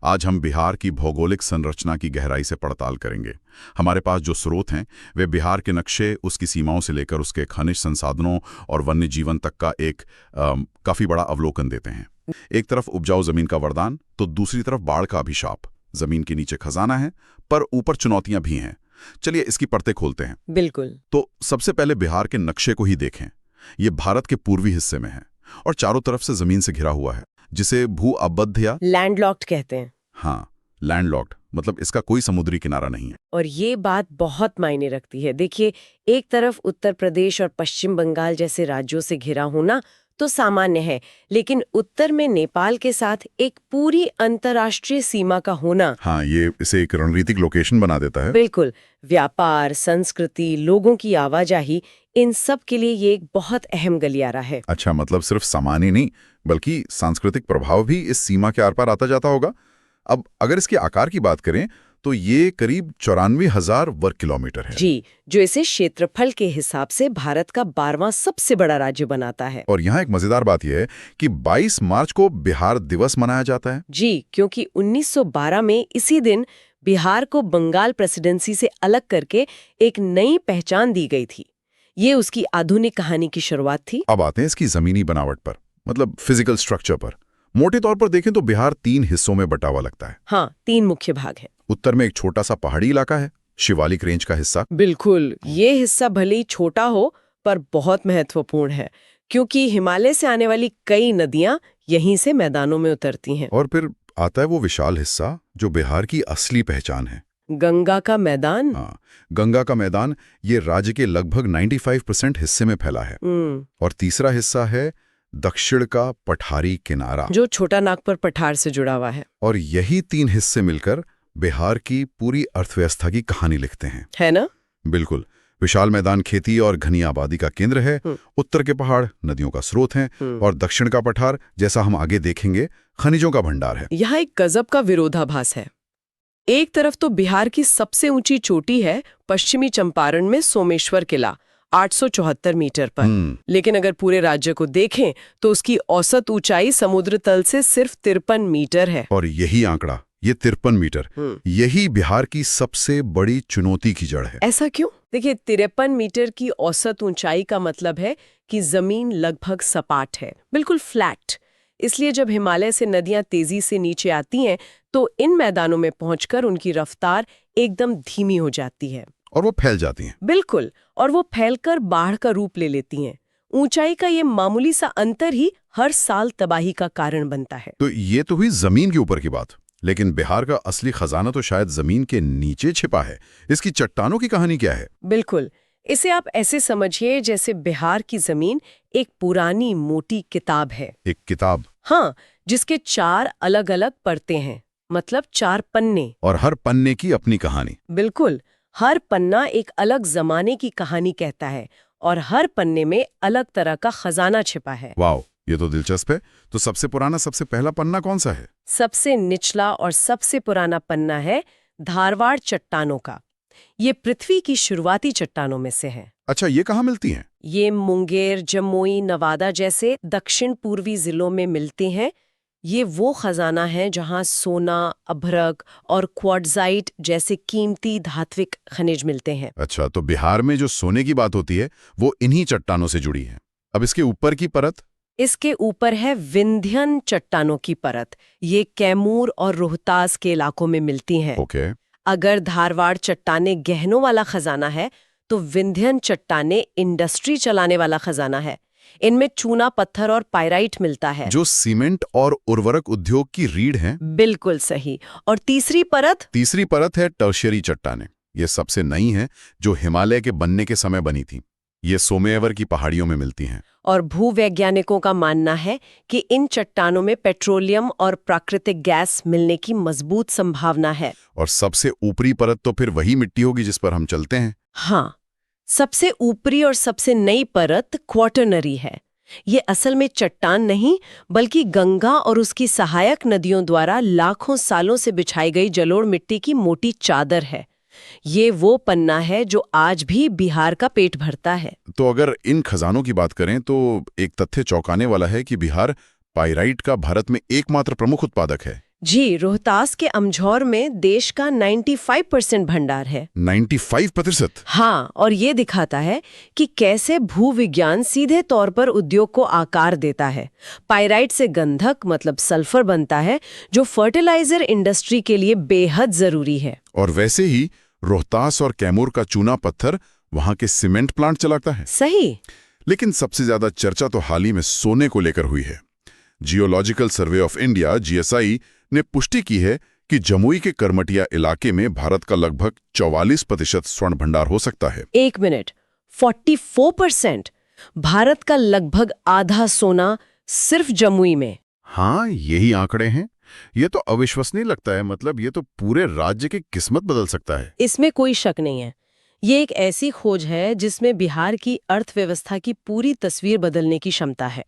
आज हम बिहार की भौगोलिक संरचना की गहराई से पड़ताल करेंगे। हमारे पास जो स्रोत हैं वे बिहार के नक्शे, उसकी सीमाओं से लेकर उसके खनिज संसाधनों और वन्य जीवन तक का एक काफ़ी बड़ा अवलोकन देते हैं। एक तरफ उपजाऊ जमीन का वरदान तो दूसरी तरफ बाढ़ का अभिशाप। जमीन के नीचे खजाना है पर ऊपर चुनौतियां भी हैं। चलिए इसकी परतें खोलते हैं। बिल्कुल। तो सबसे पहले बिहार के नक्शे को ही देखें। ये भारत के पूर्वी हिस्से में है और चारों तरफ से जमीन से घिरा हुआ है, जिसे भू अवबद्ध या लैंडलॉक्ड कहते हैं। हाँ, लैंडलॉक्ड, मतलब इसका कोई समुद्री किनारा नहीं है। और ये बात बहुत मायने रखती है। देखिए, एक तरफ उत्तर प्रदेश और पश्चिम बंगाल जैसे राज्यों से घिरा होना तो सामान्य है, लेकिन उत्तर में नेपाल के साथ एक पूरी अंतर्राष्ट्रीय सीमा का होना, हाँ, ये इसे एक रणनीतिक लोकेशन बना देता है। बिल्कुल। व्यापार, संस्कृति, लोगों की आवाजाही, इन सब के लिए ये एक बहुत अहम गलियारा है। अच्छा, मतलब सिर्फ सामान ही नहीं बल्कि सांस्कृतिक प्रभाव भी इस सीमा के आर पार आता जाता होगा। अब अगर इसके आकार की बात करें तो ये करीब 94,000 वर्ग किलोमीटर है। जी, जो इसे क्षेत्रफल के हिसाब से भारत का 12वां सबसे बड़ा राज्य बनाता है। और यहाँ एक मजेदार बात यह है कि 22 मार्च को बिहार दिवस मनाया जाता है। जी, क्योंकि 1912 में इसी दिन बिहार को बंगाल प्रेसिडेंसी से अलग करके एक नई पहचान दी गई थी। ये उसकी आधुनिक कहानी की शुरुआत थी। अब आते हैं इसकी जमीनी बनावट पर, मतलब फिजिकल स्ट्रक्चर पर। मोटे तौर पर देखें तो बिहार 3 हिस्सों में बटा हुआ लगता है। हाँ, 3 मुख्य भाग हैं। उत्तर में एक छोटा सा पहाड़ी इलाका है, शिवालिक रेंज का हिस्सा। बिल्कुल, ये हिस्सा भले ही छोटा हो पर बहुत महत्वपूर्ण है, क्योंकि हिमालय से आने वाली कई नदियां यहीं से मैदानों में उतरती हैं। और फिर आता है वो विशाल हिस्सा जो बिहार की असली पहचान है, गंगा का मैदान। हाँ, गंगा का मैदान। ये राज्य के लगभग 95% हिस्से में फैला है। और तीसरा हिस्सा है दक्षिण का पठारी किनारा, जो छोटा नागपुर पठार से जुड़ा हुआ है। और यही 3 हिस्से मिलकर बिहार की पूरी अर्थव्यवस्था की कहानी लिखते हैं, है ना? बिल्कुल। विशाल मैदान खेती और घनी आबादी का केंद्र है। उत्तर के पहाड़ नदियों का स्रोत हैं और दक्षिण का पठार, जैसा हम आगे देखेंगे, खनिजों का भंडार है। यहाँ एक गजब का विरोधाभास है। एक तरफ तो बिहार की सबसे ऊंची चोटी है पश्चिमी चंपारण में सोमेश्वर किला, 874 मीटर पर। लेकिन अगर पूरे राज्य को देखें तो उसकी औसत ऊंचाई समुद्र तल से सिर्फ 53 मीटर है। और यही आंकड़ा, ये 53 मीटर, यही बिहार की सबसे बड़ी चुनौती की जड़ है। ऐसा क्यों? देखिए, 53 मीटर की औसत ऊंचाई का मतलब है कि जमीन लगभग सपाट है, बिल्कुल फ्लैट। इसलिए जब हिमालय से नदियां तेजी से नीचे आती हैं तो इन मैदानों में पहुंचकर उनकी रफ्तार एकदम धीमी हो जाती है और वो फैल जाती हैं। बिल्कुल, और वो फैलकर बाढ़ का रूप ले लेती हैं। ऊंचाई का ये मामूली सा अंतर ही हर साल तबाही का कारण बनता है। तो ये तो हुई जमीन के ऊपर की बात, लेकिन बिहार का असली खजाना तो शायद जमीन के नीचे छिपा है। इसकी चट्टानों की कहानी क्या है? बिल्कुल, इसे आप ऐसे समझिए जैसे बिहार की जमीन एक पुरानी मोटी किताब है। एक किताब? हाँ, जिसके 4 अलग-अलग परतें हैं, मतलब 4 पन्ने। और हर पन्ने की अपनी कहानी? बिल्कुल, हर पन्ना एक अलग जमाने की कहानी कहता है और हर पन्ने में अलग तरह का खजाना छिपा है। वाह, ये तो दिलचस्प है। तो सबसे पुराना, सबसे पहला पन्ना कौन सा है? सबसे निचला और सबसे पुराना पन्ना है धारवाड़ चट्टानों का। ये पृथ्वी की शुरुआती चट्टानों में से है। अच्छा, ये कहाँ मिलती हैं? ये मुंगेर, जमुई, नवादा जैसे दक्षिण पूर्वी जिलों में मिलते हैं। ये वो खजाना है जहां सोना, अभ्रक और क्वार्ट्जाइट जैसे कीमती धात्विक खनिज मिलते हैं। अच्छा, तो बिहार में जो सोने की बात होती है वो इन्हीं चट्टानों से जुड़ी है। अब इसके ऊपर की परत? इसके ऊपर है विंध्यन चट्टानों की परत। ये कैमूर और रोहतास के इलाकों में मिलती हैं। ओके। अगर धारवाड़ चट्टाने गहनों वाला खजाना है तो विंध्यन चट्टाने इंडस्ट्री चलाने वाला खजाना है। इनमें चूना पत्थर और पाइराइट मिलता है, जो सीमेंट और उर्वरक उद्योग की रीढ़ हैं। बिल्कुल सही। और तीसरी परत है टर्शियरी चट्टाने। ये सबसे नई है, जो हिमालय के बनने के समय बनी थी। ये सोमेश्वर की पहाड़ियों में मिलती हैं। और भूवैज्ञानिकों का मानना है कि इन चट्टानों में पेट्रोलियम और प्राकृतिक गैस मिलने की मजबूत संभावना है। और सबसे ऊपरी परत तो फिर वही मिट्टी होगी जिस पर हम चलते हैं। हाँ, सबसे ऊपरी और सबसे नई परत क्वाटरनरी है। ये असल में चट्टान नहीं बल्कि गंगा और उसकी सहायक नदियों द्वारा लाखों सालों से बिछाई गई जलोढ़ मिट्टी की मोटी चादर है। ये वो पन्ना है जो आज भी बिहार का पेट भरता है। तो अगर इन खजानों की बात करें तो एक तथ्य चौंकाने वाला है कि बिहार पाइराइट का भारत में एकमात्र प्रमुख उत्पादक है। जी, रोहतास के अमझौर में देश का 95% भंडार है। 95%? हाँ, और ये दिखाता है कि कैसे भूविज्ञान सीधे तौर पर उद्योग को आकार देता है। पाइराइट से गंधक मतलब सल्फर बनता है, जो फर्टिलाइजर इंडस्ट्री के लिए बेहद जरूरी है। और वैसे ही रोहतास और कैमूर का चूना पत्थर वहां के सीमेंट प्लांट चलाता है। सही। लेकिन सबसे ज्यादा चर्चा तो हाल ही में सोने को लेकर हुई है। Geological survey of India (GSI) ने पुष्टि की है कि जमुई के करमटिया इलाके में भारत का लगभग 44% स्वर्ण भंडार हो सकता है। एक मिनट, 44%? भारत का लगभग आधा सोना सिर्फ जमुई में? हाँ, यही आंकड़े हैं। ये तो अविश्वसनीय लगता है। मतलब ये तो पूरे राज्य की किस्मत बदल सकता है। इसमें कोई शक नहीं है। ये एक ऐसी खोज है जिसमें बिहार की अर्थव्यवस्था की पूरी तस्वीर बदलने की क्षमता है।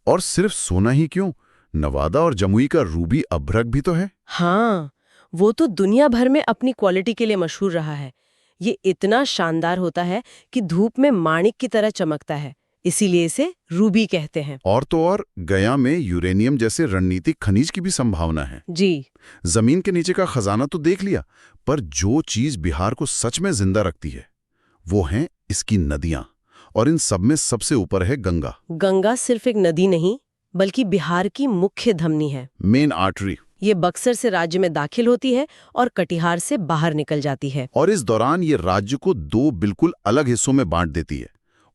और सिर्फ सोना ही क्यों, नवादा और जमुई का रूबी अभ्रक भी तो है। हाँ, वो तो दुनिया भर में अपनी क्वालिटी के लिए मशहूर रहा है। ये इतना शानदार होता है कि धूप में माणिक की तरह चमकता है, इसीलिए इसे रूबी कहते हैं। और तो और गया में यूरेनियम जैसे रणनीतिक खनिज की भी संभावना है। जी। जमीन के नीचे का खजाना तो देख लिया, पर जो चीज बिहार को सच में जिंदा रखती है वो हैं इसकी नदियां। और इन सब में सबसे ऊपर है गंगा। गंगा सिर्फ एक नदी नहीं, बल्कि बिहार की मुख्य धमनी है, मेन आर्टरी। ये बक्सर से राज्य में दाखिल होती है और कटिहार से बाहर निकल जाती है। और इस दौरान ये राज्य को दो बिल्कुल अलग हिस्सों में बांट देती है,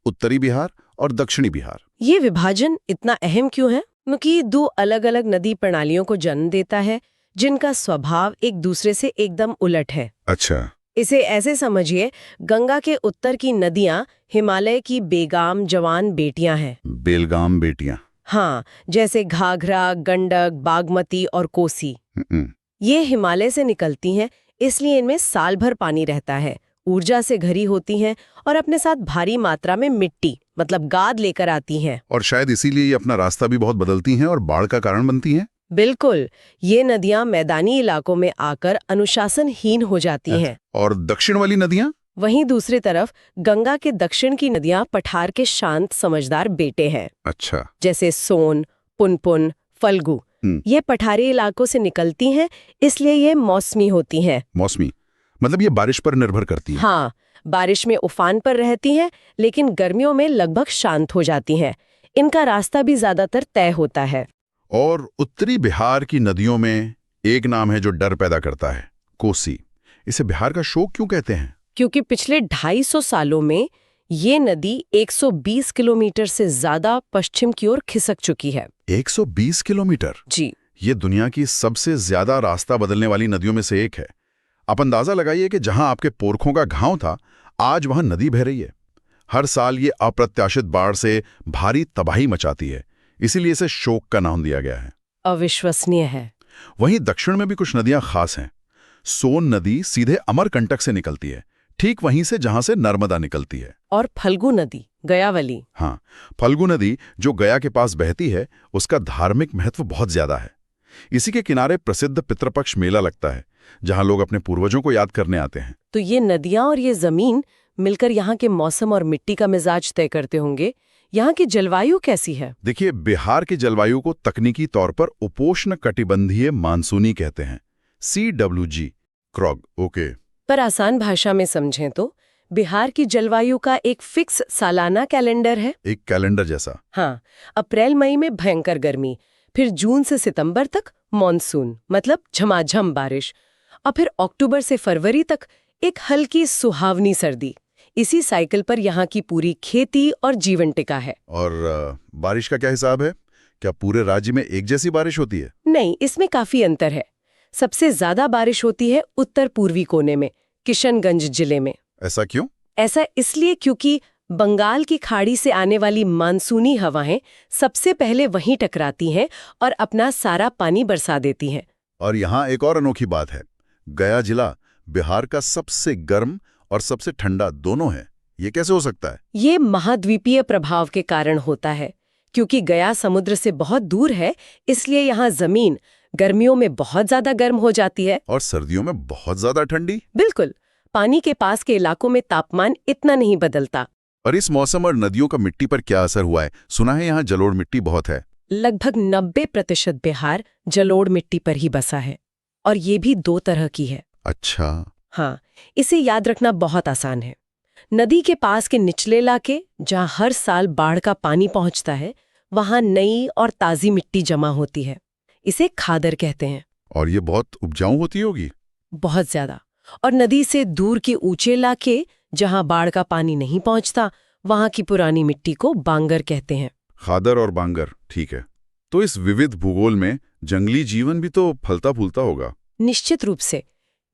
उत्तरी बिहार और दक्षिणी बिहार। ये विभाजन इतना अहम क्यों है? क्योंकि दो अलग अलग नदी प्रणालियों को जन्म देता है, जिनका स्वभाव एक दूसरे से एकदम उलट है। अच्छा। इसे ऐसे समझिए, गंगा के उत्तर की नदियां हिमालय की बेगाम जवान बेटियां हैं। बेलगाम बेटियां। हाँ, जैसे घाघरा, गंडक, बागमती और कोसी। ये हिमालय से निकलती हैं, इसलिए इनमें साल भर पानी रहता है, ऊर्जा से घरी होती हैं और अपने साथ भारी मात्रा में मिट्टी मतलब गाद लेकर आती हैं। और शायद इसीलिए ये अपना रास्ता भी बहुत बदलती हैं और बाढ़ का कारण बनती हैं। बिल्कुल, ये नदियां मैदानी इलाकों में आकर अनुशासनहीन हो जाती हैं। और दक्षिण वाली नदियां? वहीं दूसरी तरफ गंगा के दक्षिण की नदियां पठार के शांत समझदार बेटे हैं। अच्छा। जैसे सोन, पुनपुन, फल्गु। ये पठारी इलाकों से निकलती हैं, इसलिए ये मौसमी होती हैं। मौसमी मतलब ये बारिश पर निर्भर करती है। हाँ, बारिश में उफान पर रहती हैं, लेकिन गर्मियों में लगभग शांत हो जाती हैं। इनका रास्ता भी ज्यादातर तय होता है। और उत्तरी बिहार की नदियों में एक नाम है जो डर पैदा करता है, कोसी। इसे बिहार का शोक क्यों कहते हैं? क्योंकि पिछले 250 सालों में ये नदी 120 किलोमीटर से ज्यादा पश्चिम की ओर खिसक चुकी है। 120 किलोमीटर? जी। ये दुनिया की सबसे ज्यादा रास्ता बदलने वाली नदियों में से एक है। आप अंदाजा लगाइए कि जहां आपके पोरखों का घाव था, आज वहां नदी बह रही है। हर साल ये अप्रत्याशित बाढ़ से भारी तबाही मचाती है, इसीलिए इसे शोक का नाम दिया गया है। अविश्वसनीय है। वहीं दक्षिण में भी कुछ नदियां खास हैं। सोन नदी सीधे अमरकंटक से निकलती है, ठीक वहीं से जहां से नर्मदा निकलती है। और फल्गु नदी, गयावली। हाँ, फल्गु नदी जो गया के पास बहती है, उसका धार्मिक महत्व बहुत ज्यादा है। इसी के किनारे प्रसिद्ध पितृपक्ष मेला लगता है, जहां लोग अपने पूर्वजों को याद करने आते हैं। तो ये नदियां और ये जमीन मिलकर यहाँ के मौसम और मिट्टी का मिजाज तय करते होंगे। यहाँ की जलवायु कैसी है? देखिए, बिहार की जलवायु को तकनीकी तौर पर उपोष्ण कटिबंधीय मानसूनी कहते हैं, CWG क्रॉग। ओके। पर आसान भाषा में समझें तो बिहार की जलवायु का एक फिक्स सालाना कैलेंडर है। एक कैलेंडर जैसा? हाँ, अप्रैल मई में भयंकर गर्मी, फिर जून से सितंबर तक मॉनसून मतलब झमाझम बारिश, और फिर अक्टूबर से फरवरी तक एक हल्की सुहावनी सर्दी। इसी साइकिल पर यहाँ की पूरी खेती और जीवन टिका है। और बारिश का क्या हिसाब है? क्या पूरे राज्य में एक जैसी बारिश होती है? नहीं, इसमें काफी अंतर है। सबसे ज्यादा बारिश होती है उत्तर पूर्वी कोने में, किशनगंज जिले में। ऐसा क्यों? ऐसा इसलिए क्योंकि बंगाल की खाड़ी से आने वाली मानसूनी हवाएं सबसे पहले वहीं टकराती हैं और अपना सारा पानी बरसा देती हैं। और यहाँ एक और अनोखी बात है, गया जिला बिहार का सबसे गर्म और सबसे ठंडा दोनों है। ये कैसे हो सकता है? ये महाद्वीपीय प्रभाव के कारण होता है। क्योंकि गया समुद्र से बहुत दूर है, इसलिए यहाँ जमीन गर्मियों में बहुत ज्यादा गर्म हो जाती है और सर्दियों में बहुत ज्यादा ठंडी। बिल्कुल, पानी के पास के इलाकों में तापमान इतना नहीं बदलता। और इस मौसम और नदियों का मिट्टी पर क्या असर हुआ है? सुना है यहाँ जलोढ़ मिट्टी बहुत है। लगभग 90% बिहार जलोढ़ मिट्टी पर ही बसा है, और ये भी 2 तरह की है। अच्छा। हाँ, इसे याद रखना बहुत आसान है। नदी के पास के निचले इलाके, जहाँ हर साल बाढ़ का पानी पहुंचता है, वहाँ नई और ताज़ी मिट्टी जमा होती है। इसे खादर कहते हैं। और ये बहुत उपजाऊ होती होगी? बहुत ज्यादा। और नदी से दूर के ऊंचे इलाके, जहाँ बाढ़ का पानी नहीं पहुंचता, वहाँ की पुरानी मिट्टी को बांगर कहते हैं। खादर और बांगर, ठीक है। तो इस विविध भूगोल में जंगली जीवन भी तो फलता फूलता होगा। निश्चित रूप से।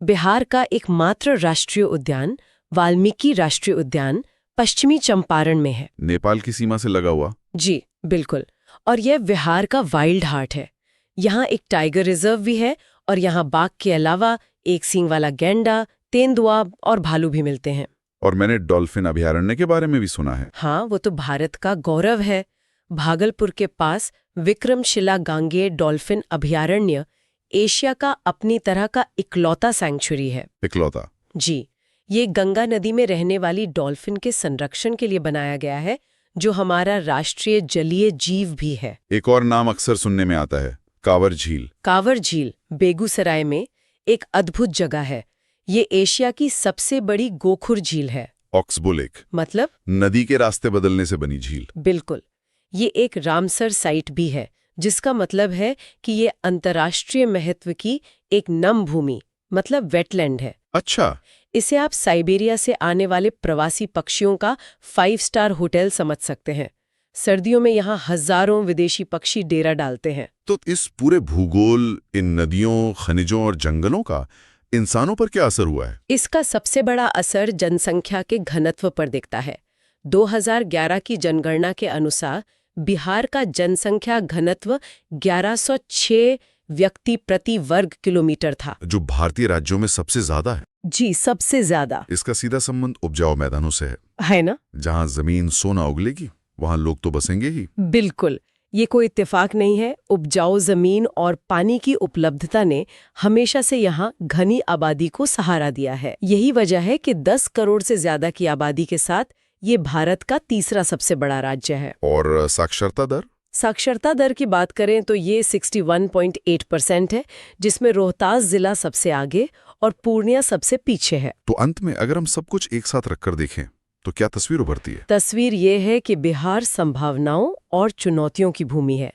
बिहार का एकमात्र राष्ट्रीय उद्यान, वाल्मीकि राष्ट्रीय उद्यान, पश्चिमी चंपारण में है। नेपाल की सीमा से लगा हुआ? जी बिल्कुल। और यह बिहार का वाइल्ड हार्ट है। यहाँ एक टाइगर रिजर्व भी है, और यहाँ बाघ के अलावा एक सींग वाला गैंडा, तेंदुआ और भालू भी मिलते हैं। और मैंने डॉल्फिन अभयारण्य के बारे में भी सुना है। हाँ, वो तो भारत का गौरव है। भागलपुर के पास विक्रमशिला गांगेय डॉल्फिन अभयारण्य एशिया का अपनी तरह का इकलौता सैंक्चुरी है। इकलौता? जी, ये गंगा नदी में रहने वाली डॉल्फिन के संरक्षण के लिए बनाया गया है, जो हमारा राष्ट्रीय जलीय जीव भी है। एक और नाम अक्सर सुनने में आता है, कांवर झील। कांवर झील बेगूसराय में एक अद्भुत जगह है। ये एशिया की सबसे बड़ी गोखुर झील है। Oxbow lake? मतलब? नदी के रास्ते बदलने से बनी झील। बिल्कुल। ये एक रामसर साइट भी है, जिसका मतलब है कि ये अंतर्राष्ट्रीय महत्व की एक नम भूमि, मतलब वेटलैंड है। अच्छा। इसे आप साइबेरिया से आने वाले प्रवासी पक्षियों का 5 स्टार होटल समझ सकते हैं। सर्दियों में यहाँ हजारों विदेशी पक्षी डेरा डालते हैं। तो इस पूरे भूगोल, इन नदियों, खनिजों और जंगलों का इंसानों पर क्या असर हुआ है? इसका सबसे बड़ा असर जनसंख्या के घनत्व पर दिखता है। 2011 की जनगणना के अनुसार बिहार का जनसंख्या घनत्व 1106 व्यक्ति प्रति वर्ग किलोमीटर था, जो भारतीय राज्यों में सबसे ज्यादा है। जी, सबसे ज्यादा। इसका सीधा संबंध उपजाऊ मैदानों से है ना? जहां जमीन सोना उगलेगी, वहां लोग तो बसेंगे ही। बिल्कुल। ये कोई इत्तेफाक नहीं है। उपजाऊ जमीन और पानी की उपलब्धता ने हमेशा से यहाँ घनी आबादी को सहारा दिया है। यही वजह है कि 10 करोड़ से ज्यादा की आबादी के साथ ये भारत का तीसरा सबसे बड़ा राज्य है। और साक्षरता दर? साक्षरता दर की बात करें तो ये 61.8% है, जिसमें रोहतास जिला सबसे आगे और पूर्णिया सबसे पीछे है। तो अंत में अगर हम सब कुछ एक साथ रखकर देखें तो क्या तस्वीर उभरती है? तस्वीर ये है कि बिहार संभावनाओं और चुनौतियों की भूमि है।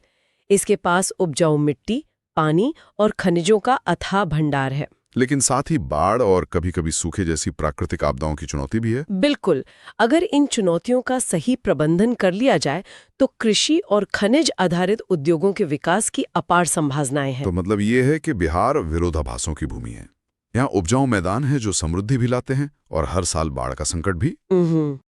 इसके पास उपजाऊ मिट्टी, पानी और खनिजों का अथाह भंडार है। लेकिन साथ ही बाढ़ और कभी-कभी सूखे जैसी प्राकृतिक आपदाओं की चुनौती भी है। बिल्कुल। अगर इन चुनौतियों का सही प्रबंधन कर लिया जाए तो कृषि और खनिज आधारित उद्योगों के विकास की अपार संभावनाएं हैं। तो मतलब ये है कि बिहार विरोधाभासों की भूमि है। यहाँ उपजाऊ मैदान है जो समृद्धि भी लाते हैं और हर साल बाढ़ का संकट भी।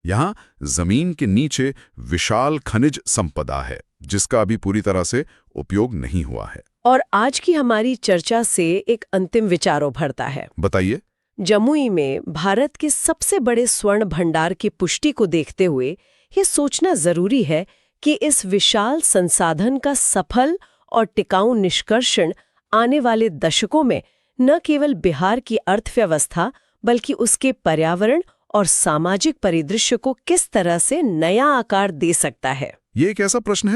यहाँ जमीन के नीचे विशाल खनिज संपदा है जिसका अभी पूरी तरह से उपयोग नहीं हुआ है। और आज की हमारी चर्चा से एक अंतिम विचार उभरता है। बताइए। जमुई में भारत के सबसे बड़े स्वर्ण भंडार की पुष्टि को देखते हुए ये सोचना जरूरी है कि इस विशाल संसाधन का सफल और टिकाऊ निष्कर्षण आने वाले दशकों में न केवल बिहार की अर्थव्यवस्था बल्कि उसके पर्यावरण और सामाजिक परिदृश्य को किस तरह से नया आकार दे सकता है। ये एक ऐसा प्रश्न है